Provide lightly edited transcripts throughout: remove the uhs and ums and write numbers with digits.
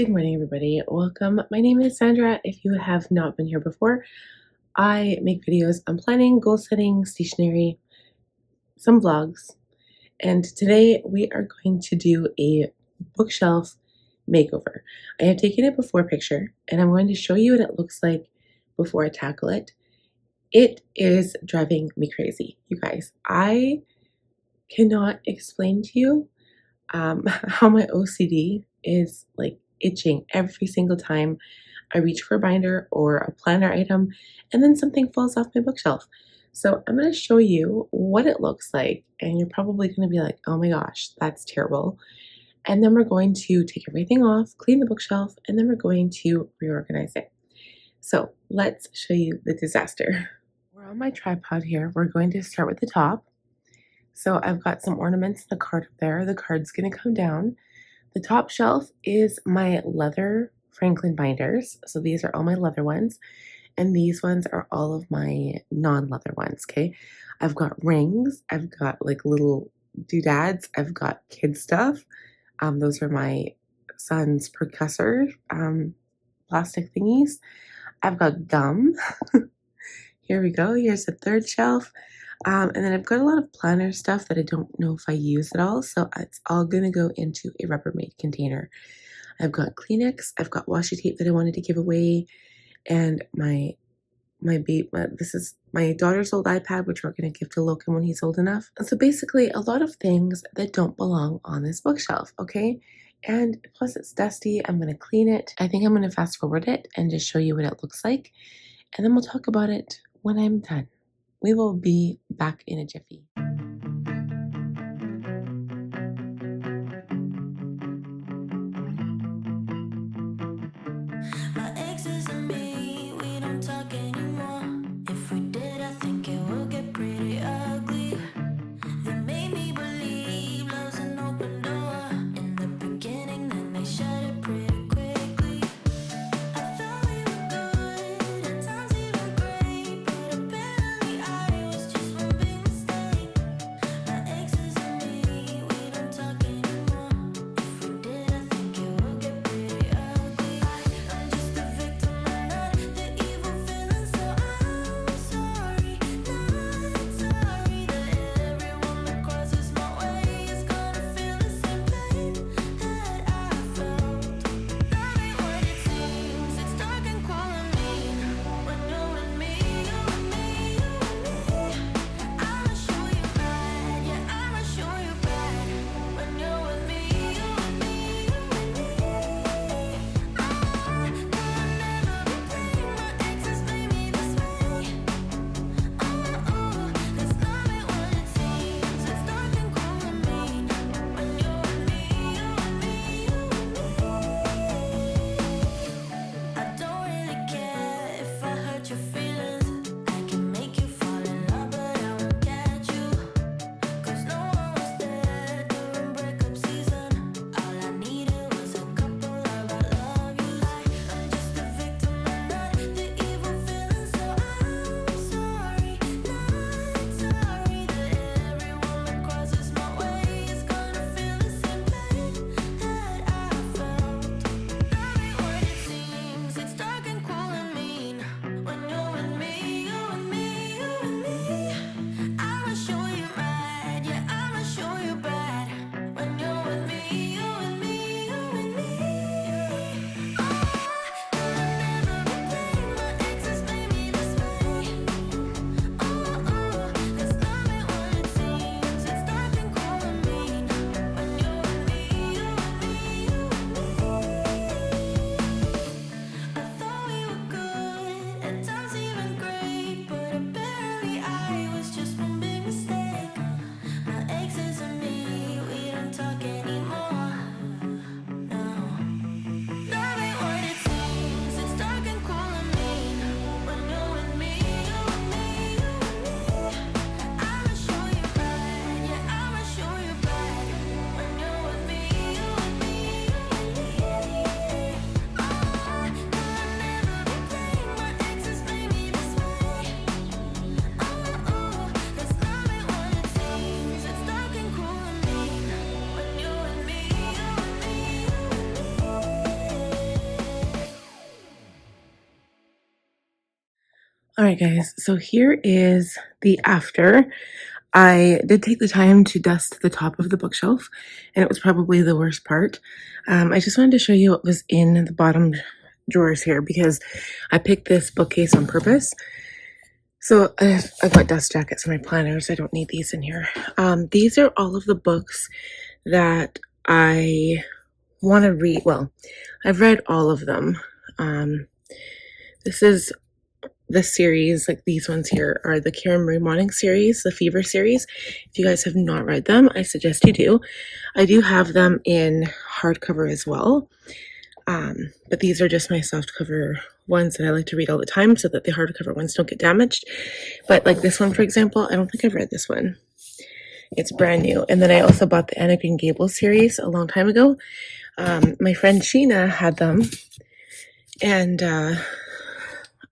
Good morning, everybody. Welcome. My name is Sandra. If you have not been here before, I make videos on planning, goal setting, stationery, some vlogs, and today we are going to do a bookshelf makeover. I have taken a before picture and I'm going to show you what it looks like before I tackle it. It is driving me crazy, you guys. I cannot explain to you how my OCD is like itching every single time I reach for a binder or a planner item and then something falls off my bookshelf. So I'm going to show you what it looks like and you're probably going to be like, oh my gosh, that's terrible. And then we're going to take everything off, clean the bookshelf, and then we're going to reorganize it. So let's show you the disaster. We're on my tripod here. We're going to start with the top. So I've got some ornaments in the card up there. The card's going to come down. The top shelf is my leather Franklin binders. So these are all my leather ones. And these ones are all of my non-leather ones, okay? I've got rings. I've got like little doodads. I've got kid stuff. Those are my son's percussor plastic thingies. I've got gum. Here we go. Here's the third shelf. And then I've got a lot of planner stuff that I don't know if I use at all. So it's all going to go into a Rubbermaid container. I've got Kleenex. I've got washi tape that I wanted to give away. And this is my daughter's old iPad, which we're going to give to Logan when he's old enough. And so basically a lot of things that don't belong on this bookshelf, okay? And plus it's dusty. I'm going to clean it. I think I'm going to fast forward it and just show you what it looks like. And then we'll talk about it when I'm done. We will be back in a jiffy. My exes and me, we don't talk anymore. If we did, I think it would get pretty ugly. They made me believe love's an open door in the beginning, then they shut it pretty quickly. I thought we were good, at times even great, but apparently I was just one big mistake. All right, guys, so here is the after. I did take the time to dust the top of the bookshelf, and it was probably the worst part. I just wanted to show you what was in the bottom drawers here because I picked this bookcase on purpose. So I've got dust jackets in my planners. I don't need these in here. These are all of the books that I want to read. Well, I've read all of them. This is the series, like these ones here are the Karen Marie Moning series, the Fever series. If you guys have not read them, I suggest you do. I do have them in hardcover as well. But these are just my softcover ones that I like to read all the time so that the hardcover ones don't get damaged. But like this one, for example, I don't think I've read this one. It's brand new. And then I also bought the Anna Green Gables series a long time ago. My friend Sheena had them, and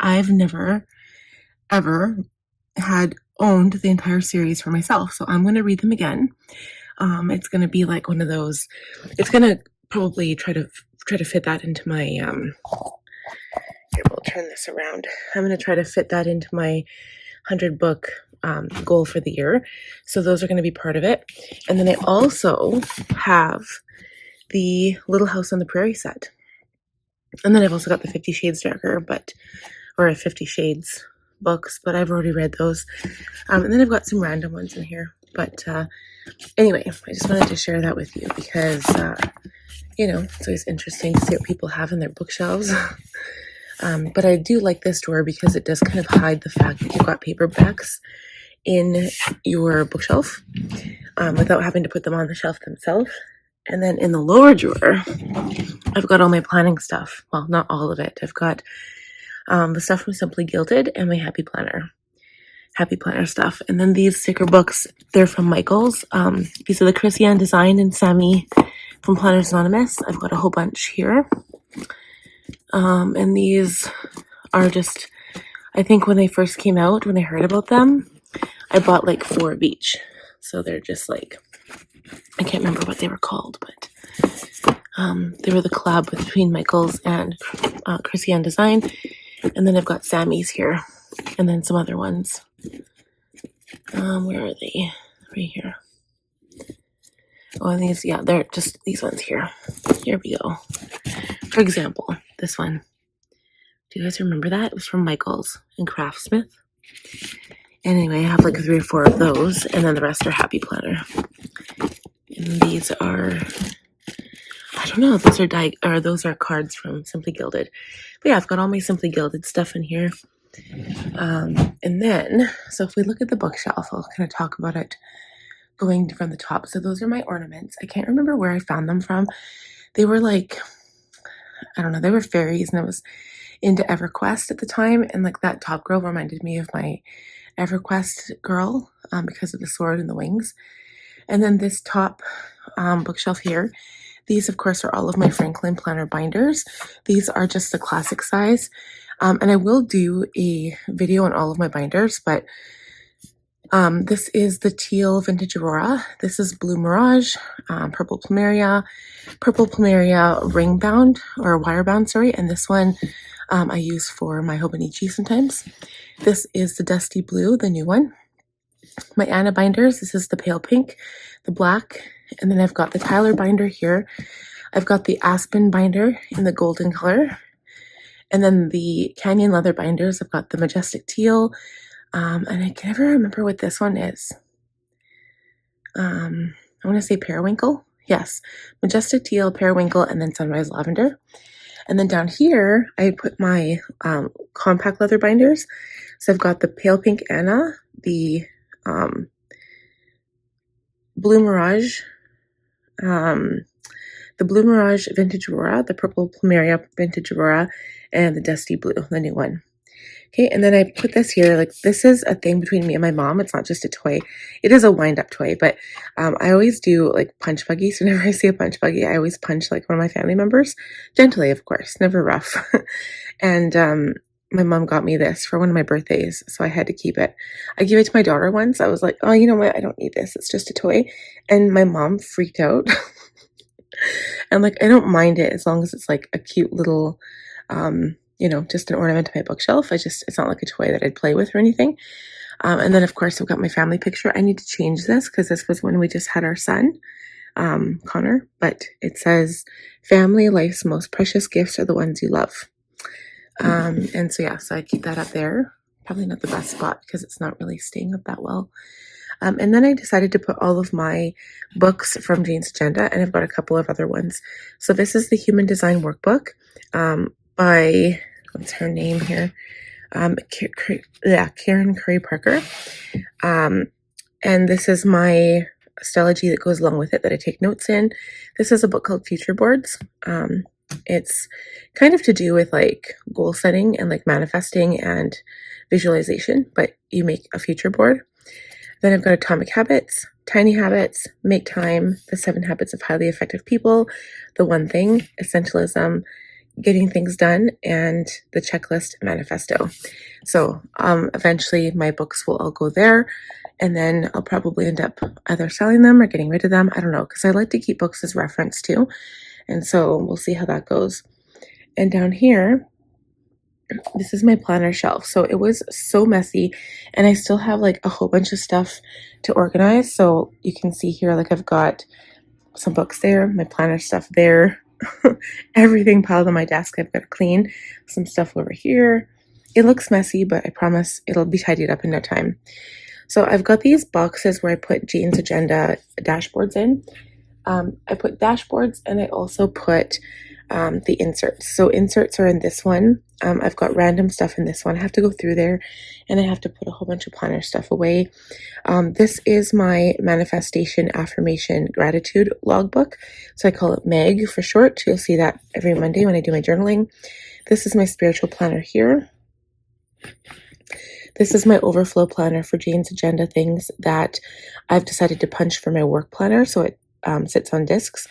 I've never, ever had owned the entire series for myself. So I'm going to read them again. It's going to be like one of those, it's going to probably try to fit that into my, here, we'll turn this around. I'm going to try to fit that into my 100 book goal for the year. So those are going to be part of it. And then I also have the Little House on the Prairie set. And then I've also got the 50 Shades Darker, or 50 Shades books, but I've already read those. And then I've got some random ones in here. But anyway, I just wanted to share that with you because, it's always interesting to see what people have in their bookshelves. But I do like this drawer because it does kind of hide the fact that you've got paperbacks in your bookshelf without having to put them on the shelf themselves. And then in the lower drawer, I've got all my planning stuff. Well, not all of it. I've got the stuff from Simply Gilded and my Happy Planner stuff. And then these sticker books, they're from Michaels. These are the Chrissy-Ann Design and Sammy from Planners Anonymous. I've got a whole bunch here. And these are just, I think when they first came out, when I heard about them, I bought like 4 of each. So they're just like, I can't remember what they were called, but they were the collab between Michaels and Chrissy-Ann Design. And then I've got Sammy's here, and then some other ones. Where are they? Right here. Oh, and these, yeah, they're just these ones here. Here we go. For example, this one. Do you guys remember that? It was from Michaels and Craftsmith. Anyway, I have like 3 or 4 of those, and then the rest are Happy Planner. And these are, I don't know, those are cards from Simply Gilded. But yeah, I've got all my Simply Gilded stuff in here. And then, so if we look at the bookshelf, I'll kind of talk about it going from the top. So those are my ornaments. I can't remember where I found them from. They were like, I don't know, they were fairies, and I was into EverQuest at the time, and like that top girl reminded me of my EverQuest girl because of the sword and the wings. And then this top bookshelf here, these of course are all of my Franklin planner binders. These are just the classic size, and I will do a video on all of my binders, but this is the teal vintage Aurora. This is blue Mirage, purple Plumeria ring bound or wire bound, sorry, and this one I use for my Hobonichi sometimes. This is the dusty blue, the new one. My Anna binders, this is the pale pink, the black, and then I've got the Tyler binder here. I've got the Aspen binder in the golden color, and then the Canyon leather binders, I've got the majestic teal, and I can never remember what this one is. I want to say periwinkle. Yes, majestic teal, periwinkle, and then sunrise lavender. And then down here, I put my compact leather binders. So I've got the pale pink Anna, the blue Mirage, vintage Aurora, the purple Plumeria vintage Aurora, and the dusty blue, the new one. Okay, and then I put this here, like this is a thing between me and my mom. It's not just a toy. It is a wind-up toy, but I always do like punch buggies. Whenever I see a punch buggy, I always punch like one of my family members. Gently, of course, never rough. And my mom got me this for one of my birthdays, so I had to keep it. I gave it to my daughter once. I was like, oh, you know what? I don't need this. It's just a toy. And my mom freaked out. And like, I don't mind it as long as it's like a cute little just an ornament to my bookshelf. It's not like a toy that I'd play with or anything. And then, of course, I've got my family picture. I need to change this because this was when we just had our son, Connor. But it says, family, life's most precious gifts are the ones you love. And so, so I keep that up there. Probably not the best spot because it's not really staying up that well. And then I decided to put all of my books from Jane's Agenda, and I've got a couple of other ones. So this is the Human Design Workbook by, what's her name here? Karen Curry Parker. And this is my astrology that goes along with it that I take notes in. This is a book called Future Boards. It's kind of to do with like goal setting and like manifesting and visualization, but you make a future board. Then I've got Atomic Habits, Tiny Habits, Make Time, The 7 Habits of Highly Effective People, The One Thing, Essentialism, Getting Things Done, and the Checklist Manifesto. So eventually my books will all go there, and then I'll probably end up either selling them or getting rid of them. I don't know, because I like to keep books as reference too. And so we'll see how that goes. And down here, this is my planner shelf. So it was so messy, and I still have like a whole bunch of stuff to organize. So you can see here, like I've got some books there, my planner stuff there, everything piled on my desk. I've got to clean some stuff over here. It looks messy, but I promise it'll be tidied up in no time. So I've got these boxes where I put Jane's Agenda dashboards in. I put dashboards, and I also put the inserts. So inserts are in this one. I've got random stuff in this one. I have to go through there, and I have to put a whole bunch of planner stuff away. This is my manifestation, affirmation, gratitude logbook. So I call it MEG for short. You'll see that every Monday when I do my journaling. This is my spiritual planner here. This is my overflow planner for Jane's Agenda things that I've decided to punch for my work planner. So it sits on discs.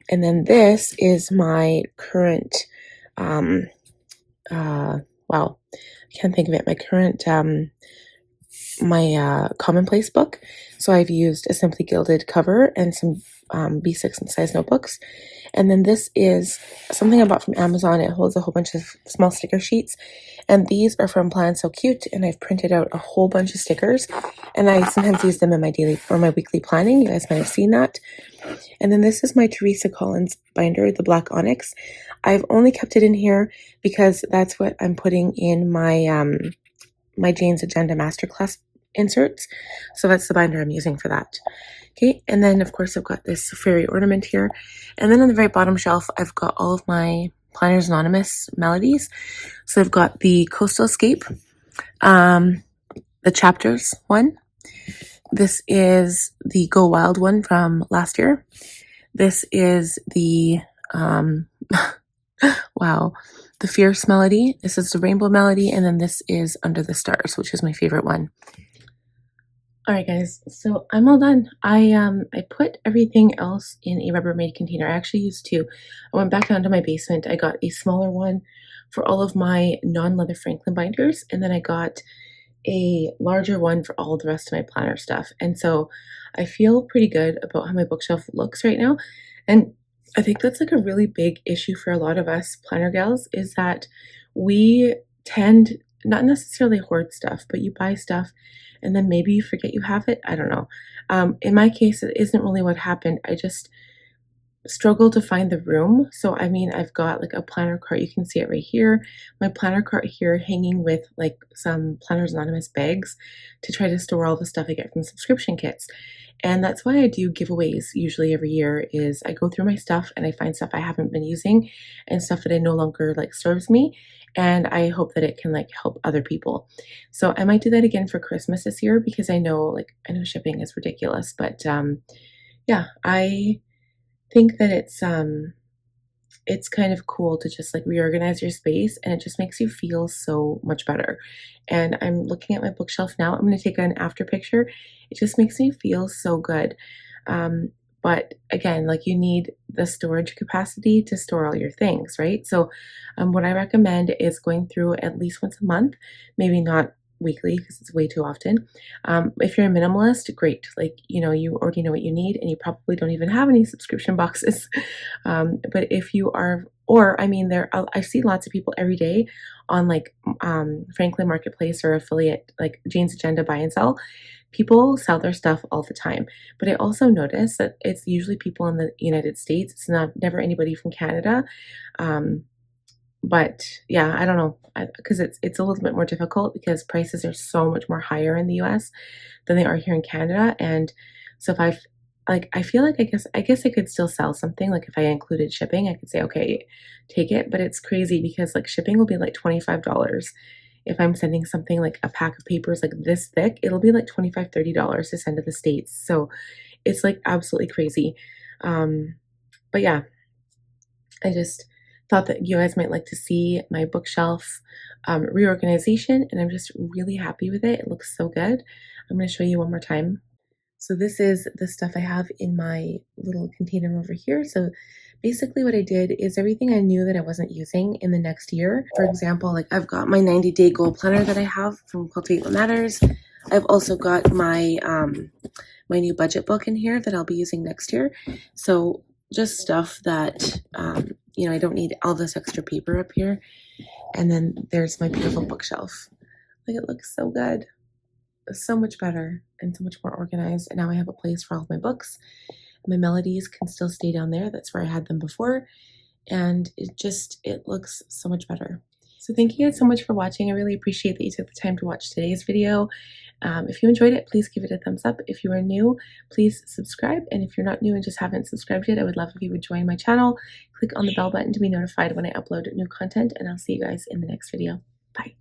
And then this is my current, wow, I can't think of it. My current, my commonplace book. So I've used a Simply Gilded cover and some B6 size notebooks. And then this is something I bought from Amazon. It holds a whole bunch of small sticker sheets. And these are from Plan So Cute. And I've printed out a whole bunch of stickers. And I sometimes use them in my daily or my weekly planning. You guys might have seen that. And then this is my Teresa Collins binder, the black onyx. I've only kept it in here because that's what I'm putting in my my Jane's Agenda Masterclass inserts. So that's the binder I'm using for that. Okay, and then of course I've got this fairy ornament here. And then on the very bottom shelf, I've got all of my Planners Anonymous melodies. So I've got the Coastal Escape, the Chapters one. This is the Go Wild one from last year. This is the, wow, the Fierce melody. This is the Rainbow melody. And then this is Under the Stars, which is my favorite one. All right, guys, so I'm all done. I put everything else in a Rubbermaid container. I actually used two. I went back down to my basement. I got a smaller one for all of my non-leather Franklin binders, and then I got a larger one for all the rest of my planner stuff. And so I feel pretty good about how my bookshelf looks right now. And I think that's like a really big issue for a lot of us planner gals, is that we tend not necessarily hoard stuff, but you buy stuff and then maybe you forget you have it. I don't know. In my case, it isn't really what happened. I just struggle to find the room. So I mean, I've got like a planner cart. You can see it right here. My planner cart here hanging with like some Planners Anonymous bags to try to store all the stuff I get from subscription kits. And that's why I do giveaways usually every year, is I go through my stuff and I find stuff I haven't been using and stuff that I no longer like serves me. And I hope that it can like help other people. So I might do that again for Christmas this year, because I know shipping is ridiculous, but yeah, I think that it's kind of cool to just like reorganize your space, and it just makes you feel so much better. And I'm looking at my bookshelf now. I'm going to take an after picture. It just makes me feel so good. But again, like, you need the storage capacity to store all your things, right? So what I recommend is going through at least once a month, maybe not weekly because it's way too often. If you're a minimalist, great. Like, you already know what you need and you probably don't even have any subscription boxes. But if you are Or, I mean, I see lots of people every day on like Franklin Marketplace or affiliate like Jane's Agenda buy and sell. People sell their stuff all the time, but I also notice that it's usually people in the United States. It's not never anybody from Canada. Um, but yeah, I don't know, because it's a little bit more difficult because prices are so much more higher in the US than they are here in Canada. And so if I've like I feel like I guess I could still sell something. Like if I included shipping, I could say, okay, take it. But it's crazy because like shipping will be like $25. If I'm sending something like a pack of papers like this thick, it'll be like $25, $30 to send to the States. So it's like absolutely crazy. But yeah, I just thought that you guys might like to see my bookshelf reorganization, and I'm just really happy with it. It looks so good. I'm going to show you one more time. So this is the stuff I have in my little container over here. So basically what I did is everything I knew that I wasn't using in the next year. For example, like I've got my 90-day goal planner that I have from Cultivate What Matters. I've also got my my new budget book in here that I'll be using next year. So just stuff that you know, I don't need all this extra paper up here. And then there's my beautiful bookshelf. Like it looks so good, so much better and so much more organized. And now I have a place for all of my books. My melodies can still stay down there. That's where I had them before. And it looks so much better. So thank you guys so much for watching. I really appreciate that you took the time to watch today's video. If you enjoyed it, please give it a thumbs up. If you are new, please subscribe. And if you're not new and just haven't subscribed yet, I would love if you would join my channel. Click on the bell button to be notified when I upload new content, and I'll see you guys in the next video. Bye.